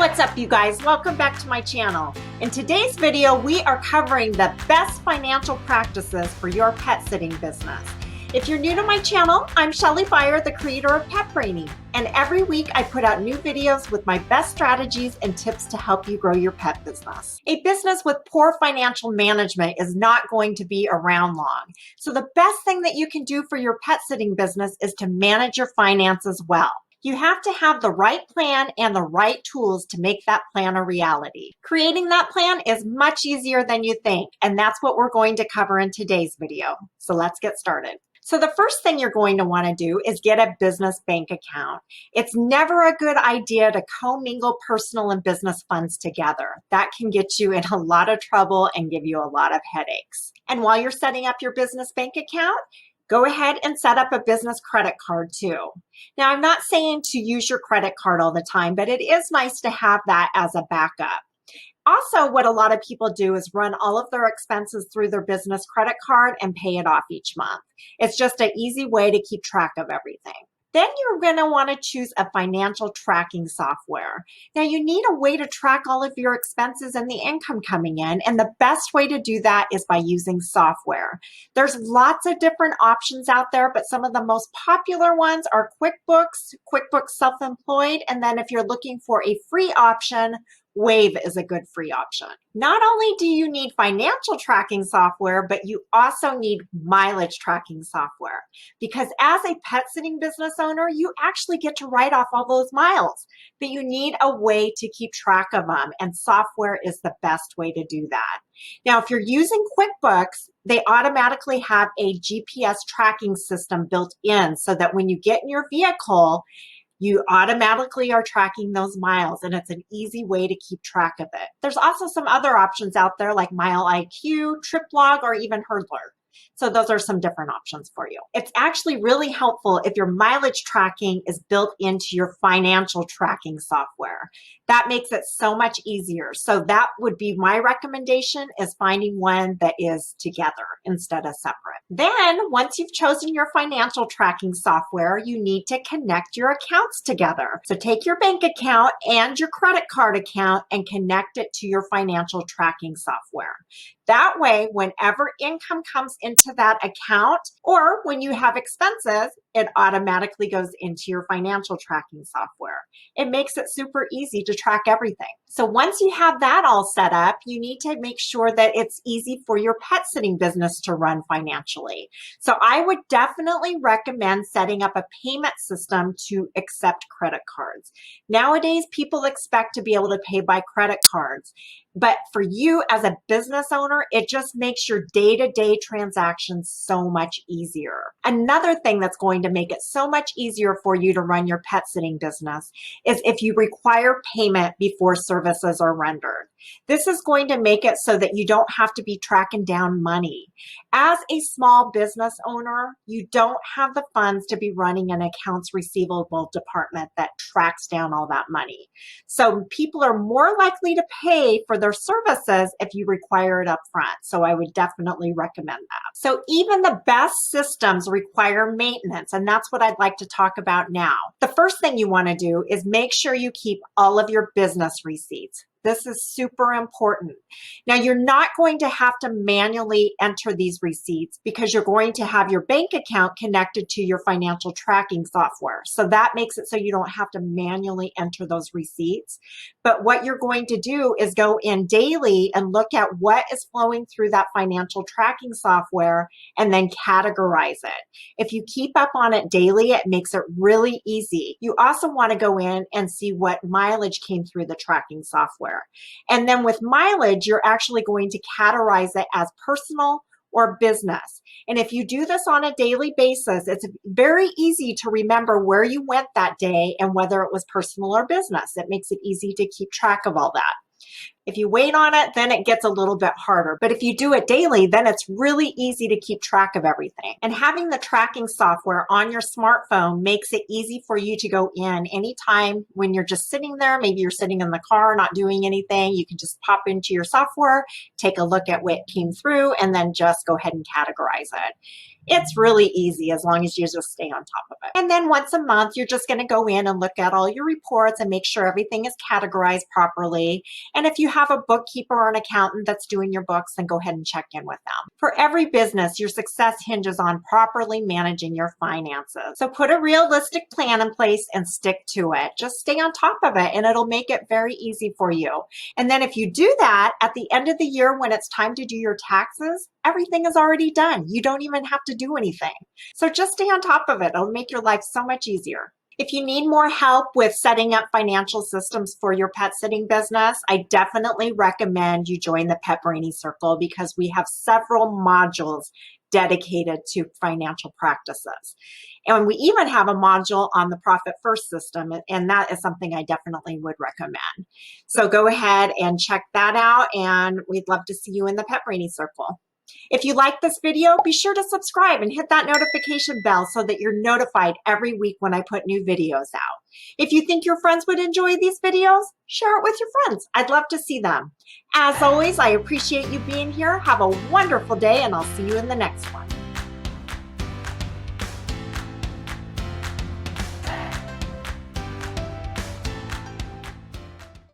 What's up, you guys? Welcome back to my channel. In today's video, we are covering the best financial practices for your pet sitting business. If you're new to my channel, I'm Shelly Beyer, the creator of Pet Brainy, and every week I put out new videos with my best strategies and tips to help you grow your pet business. A business with poor financial management is not going to be around long. So the best thing that you can do for your pet sitting business is to manage your finances well. You have to have the right plan and the right tools to make that plan a reality. Creating that plan is much easier than you think, and that's what we're going to cover in today's video. So let's get started. So the first thing you're going to want to do is get a business bank account. It's never a good idea to commingle personal and business funds together. That can get you in a lot of trouble and give you a lot of headaches. And while you're setting up your business bank account, go ahead and set up a business credit card too. Now, I'm not saying to use your credit card all the time, but it is nice to have that as a backup. Also, what a lot of people do is run all of their expenses through their business credit card and pay it off each month. It's just an easy way to keep track of everything. Then you're going to want to choose a financial tracking software. Now, you need a way to track all of your expenses and the income coming in, and the best way to do that is by using software. There's lots of different options out there, but some of the most popular ones are QuickBooks, QuickBooks Self-Employed, and then if you're looking for a free option, Wave is a good free option. Not only do you need financial tracking software, but you also need mileage tracking software. Because as a pet sitting business owner, you actually get to write off all those miles, but you need a way to keep track of them, and software is the best way to do that. Now, if you're using QuickBooks, they automatically have a GPS tracking system built in so that when you get in your vehicle, you automatically are tracking those miles, and it's an easy way to keep track of it. There's also some other options out there like Mile IQ, TripLog, or even Hurdler. So those are some different options for you. It's actually really helpful if your mileage tracking is built into your financial tracking software. That makes it so much easier. So that would be my recommendation, is finding one that is together instead of separate. Then once you've chosen your financial tracking software, you need to connect your accounts together. So take your bank account and your credit card account and connect it to your financial tracking software. That way, whenever income comes into that account, or when you have expenses, it automatically goes into your financial tracking software. It makes it super easy to track everything. So once you have that all set up, you need to make sure that it's easy for your pet sitting business to run financially. So I would definitely recommend setting up a payment system to accept credit cards. Nowadays, people expect to be able to pay by credit cards. But for you as a business owner, it just makes your day-to-day transactions so much easier. Another thing that's going to make it so much easier for you to run your pet sitting business is if you require payment before services are rendered. This is going to make it so that you don't have to be tracking down money. As a small business owner, you don't have the funds to be running an accounts receivable department that tracks down all that money. So people are more likely to pay for their services if you require it up front. So I would definitely recommend that. So even the best systems require maintenance, and that's what I'd like to talk about now. The first thing you want to do is make sure you keep all of your business receipts. This is super important. Now, you're not going to have to manually enter these receipts because you're going to have your bank account connected to your financial tracking software. So that makes it so you don't have to manually enter those receipts. But what you're going to do is go in daily and look at what is flowing through that financial tracking software and then categorize it. If you keep up on it daily, it makes it really easy. You also want to go in and see what mileage came through the tracking software. And then with mileage, you're actually going to categorize it as personal or business. And if you do this on a daily basis, it's very easy to remember where you went that day and whether it was personal or business. It makes it easy to keep track of all that. If you wait on it, then it gets a little bit harder. But if you do it daily, then it's really easy to keep track of everything. And having the tracking software on your smartphone makes it easy for you to go in anytime when you're just sitting there. Maybe you're sitting in the car not doing anything. You can just pop into your software, take a look at what came through, and then just go ahead and categorize it. It's really easy as long as you just stay on top of it. And then once a month, you're just going to go in and look at all your reports and make sure everything is categorized properly. And if you have a bookkeeper or an accountant that's doing your books, then go ahead and check in with them. For every business, your success hinges on properly managing your finances. So put a realistic plan in place and stick to it. Just stay on top of it and it'll make it very easy for you. And then if you do that, at the end of the year, when it's time to do your taxes, everything is already done. You don't even have to do anything. So just stay on top of it. It'll make your life so much easier. If you need more help with setting up financial systems for your pet sitting business, I definitely recommend you join the Pet Brainy Circle because we have several modules dedicated to financial practices. And we even have a module on the Profit First system, and that is something I definitely would recommend. So go ahead and check that out, and we'd love to see you in the Pet Brainy Circle. If you like this video, be sure to subscribe and hit that notification bell so that you're notified every week when I put new videos out. If you think your friends would enjoy these videos, share it with your friends. I'd love to see them. As always, I appreciate you being here. Have a wonderful day, and I'll see you in the next one.